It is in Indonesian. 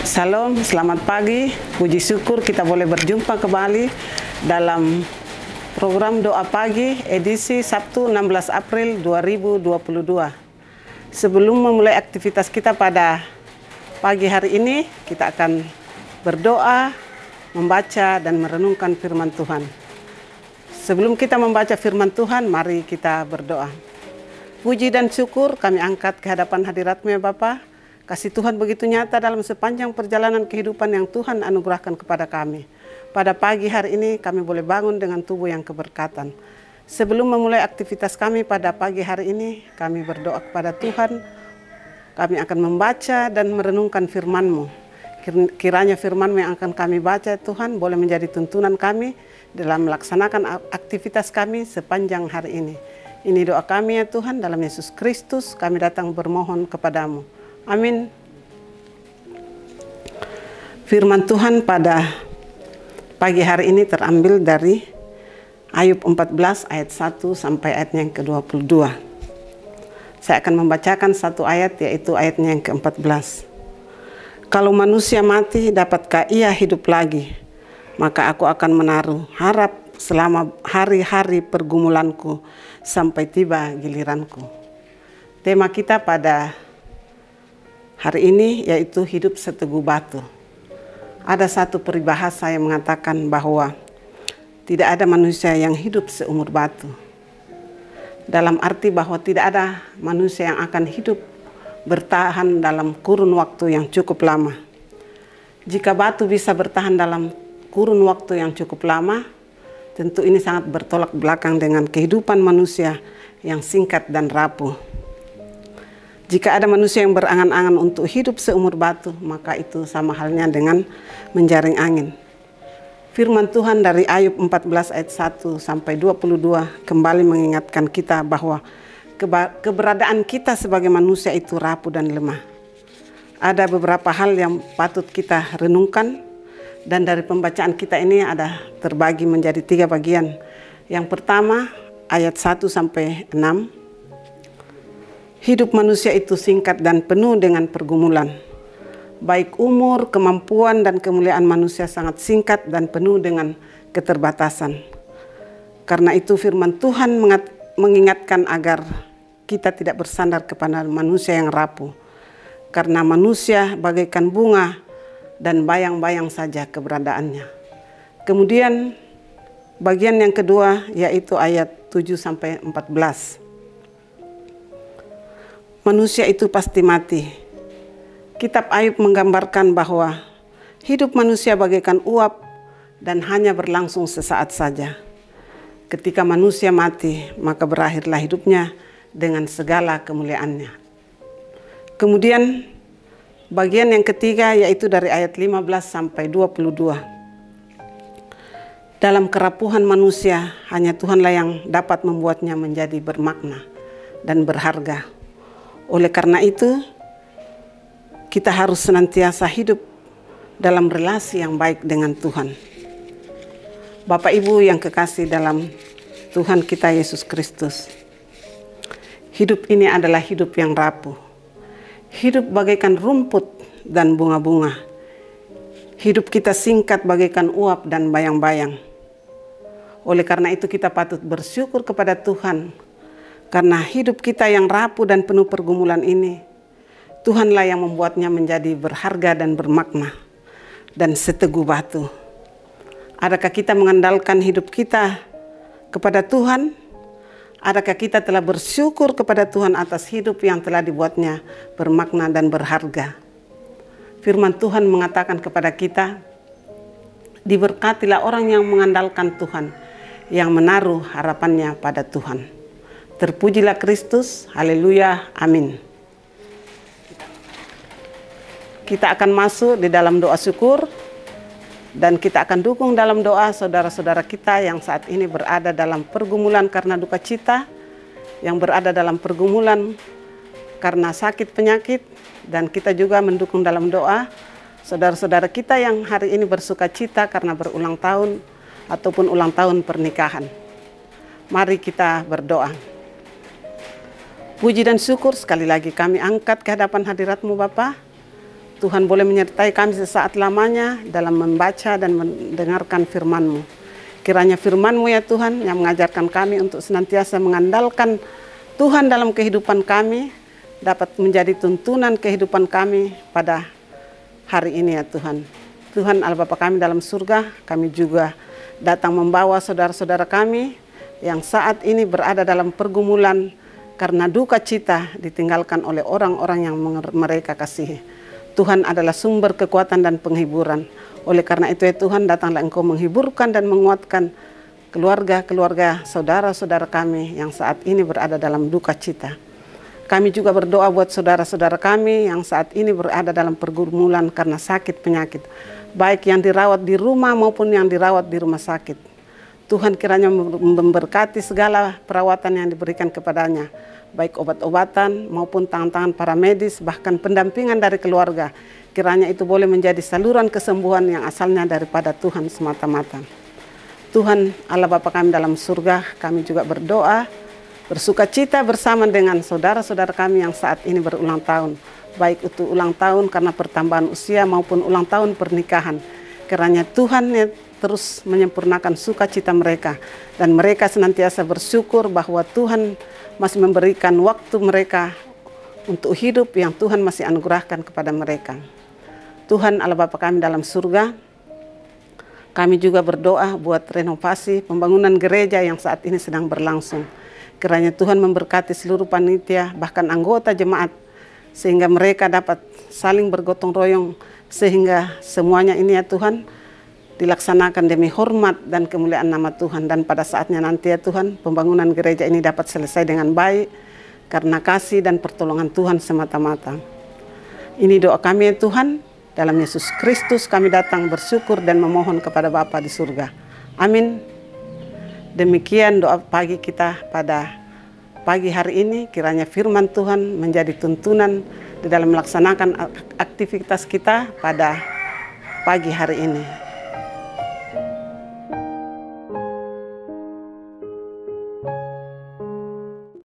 Salam, selamat pagi. Puji syukur kita boleh berjumpa kembali dalam program Doa Pagi edisi Sabtu 16 April 2022. Sebelum memulai aktivitas kita pada pagi hari ini, kita akan berdoa, membaca dan merenungkan firman Tuhan. Sebelum kita membaca firman Tuhan, mari kita berdoa. Puji dan syukur kami angkat ke hadapan hadirat-Mu ya Bapa. Kasih Tuhan begitu nyata dalam sepanjang perjalanan kehidupan yang Tuhan anugerahkan kepada kami. Pada pagi hari ini kami boleh bangun dengan tubuh yang keberkatan. Sebelum memulai aktivitas kami pada pagi hari ini, kami berdoa kepada Tuhan. Kami akan membaca dan merenungkan firman-Mu. Kiranya firman-Mu yang akan kami baca Tuhan boleh menjadi tuntunan kami dalam melaksanakan aktivitas kami sepanjang hari ini. Ini doa kami ya Tuhan, dalam Yesus Kristus kami datang bermohon kepadamu. Amin. Firman Tuhan pada pagi hari ini terambil dari Ayub 14 ayat 1 sampai ayatnya yang ke-22. Saya akan membacakan satu ayat, yaitu ayatnya yang ke-14. Kalau manusia mati, dapatkah ia hidup lagi? Maka aku akan menaruh harap selama hari-hari pergumulanku sampai tiba giliranku. Tema kita pada hari ini yaitu hidup seteguh batu. Ada satu peribahasa yang mengatakan bahwa tidak ada manusia yang hidup seumur batu. Dalam arti bahwa tidak ada manusia yang akan hidup bertahan dalam kurun waktu yang cukup lama. Jika batu bisa bertahan dalam kurun waktu yang cukup lama, tentu ini sangat bertolak belakang dengan kehidupan manusia yang singkat dan rapuh. Jika ada manusia yang berangan-angan untuk hidup seumur batu, maka itu sama halnya dengan menjaring angin. Firman Tuhan dari Ayub 14 ayat 1 sampai 22 kembali mengingatkan kita bahwa keberadaan kita sebagai manusia itu rapuh dan lemah. Ada beberapa hal yang patut kita renungkan, dan dari pembacaan kita ini ada terbagi menjadi 3 bagian. Yang pertama ayat 1 sampai 6. Hidup manusia itu singkat dan penuh dengan pergumulan. Baik umur, kemampuan, dan kemuliaan manusia sangat singkat dan penuh dengan keterbatasan. Karena itu firman Tuhan mengingatkan agar kita tidak bersandar kepada manusia yang rapuh. Karena manusia bagaikan bunga dan bayang-bayang saja keberadaannya. Kemudian bagian yang kedua yaitu ayat 7 sampai 14. Manusia itu pasti mati. Kitab Ayub menggambarkan bahwa hidup manusia bagaikan uap dan hanya berlangsung sesaat saja. Ketika manusia mati, maka berakhirlah hidupnya dengan segala kemuliaannya. Kemudian bagian yang ketiga yaitu dari ayat 15 sampai 22. Dalam kerapuhan manusia, hanya Tuhanlah yang dapat membuatnya menjadi bermakna dan berharga. Oleh karena itu, kita harus senantiasa hidup dalam relasi yang baik dengan Tuhan. Bapak Ibu yang kekasih dalam Tuhan kita Yesus Kristus, hidup ini adalah hidup yang rapuh. Hidup bagaikan rumput dan bunga-bunga. Hidup kita singkat bagaikan uap dan bayang-bayang. Oleh karena itu kita patut bersyukur kepada Tuhan. Karena hidup kita yang rapuh dan penuh pergumulan ini, Tuhanlah yang membuatnya menjadi berharga dan bermakna dan seteguh batu. Adakah kita mengandalkan hidup kita kepada Tuhan? Adakah kita telah bersyukur kepada Tuhan atas hidup yang telah dibuatnya bermakna dan berharga? Firman Tuhan mengatakan kepada kita, diberkatilah orang yang mengandalkan Tuhan, yang menaruh harapannya pada Tuhan. Terpujilah Kristus, haleluya, amin. Kita akan masuk di dalam doa syukur, dan kita akan dukung dalam doa saudara-saudara kita yang saat ini berada dalam pergumulan karena duka cita, yang berada dalam pergumulan karena sakit penyakit, dan kita juga mendukung dalam doa saudara-saudara kita yang hari ini bersuka cita karena berulang tahun ataupun ulang tahun pernikahan. Mari kita berdoa. Puji dan syukur sekali lagi kami angkat ke hadapan hadirat-Mu Bapa. Tuhan boleh menyertai kami sesaat lamanya dalam membaca dan mendengarkan firman-Mu. Kiranya firman-Mu ya Tuhan yang mengajarkan kami untuk senantiasa mengandalkan Tuhan dalam kehidupan kami, dapat menjadi tuntunan kehidupan kami pada hari ini ya Tuhan. Tuhan Allah Bapa kami dalam surga, kami juga datang membawa saudara-saudara kami yang saat ini berada dalam pergumulan karena duka cita ditinggalkan oleh orang-orang yang mereka kasihi. Tuhan adalah sumber kekuatan dan penghiburan. Oleh karena itu ya Tuhan, datanglah Engkau menghiburkan dan menguatkan keluarga-keluarga saudara-saudara kami yang saat ini berada dalam duka cita. Kami juga berdoa buat saudara-saudara kami yang saat ini berada dalam pergumulan karena sakit penyakit, baik yang dirawat di rumah maupun yang dirawat di rumah sakit. Tuhan kiranya memberkati segala perawatan yang diberikan kepadanya, baik obat-obatan maupun tangan-tangan para medis, bahkan pendampingan dari keluarga. Kiranya itu boleh menjadi saluran kesembuhan yang asalnya daripada Tuhan semata-mata. Tuhan Allah Bapa kami dalam surga, kami juga berdoa, bersuka cita bersama dengan saudara-saudara kami yang saat ini berulang tahun, baik itu ulang tahun karena pertambahan usia maupun ulang tahun pernikahan. Kiranya Tuhan terus menyempurnakan sukacita mereka, dan mereka senantiasa bersyukur bahwa Tuhan masih memberikan waktu mereka untuk hidup yang Tuhan masih anugerahkan kepada mereka. Tuhan Allah Bapa kami dalam surga, kami juga berdoa buat renovasi pembangunan gereja yang saat ini sedang berlangsung. Kiranya Tuhan memberkati seluruh panitia, bahkan anggota jemaat, sehingga mereka dapat saling bergotong royong, sehingga semuanya ini ya Tuhan dilaksanakan demi hormat dan kemuliaan nama Tuhan. Dan pada saatnya nanti ya Tuhan, pembangunan gereja ini dapat selesai dengan baik karena kasih dan pertolongan Tuhan semata-mata. Ini doa kami ya Tuhan, dalam Yesus Kristus kami datang bersyukur dan memohon kepada Bapa di surga. Amin. Demikian doa pagi kita pada pagi hari ini. Kiranya firman Tuhan menjadi tuntunan di dalam melaksanakan aktivitas kita pada pagi hari ini.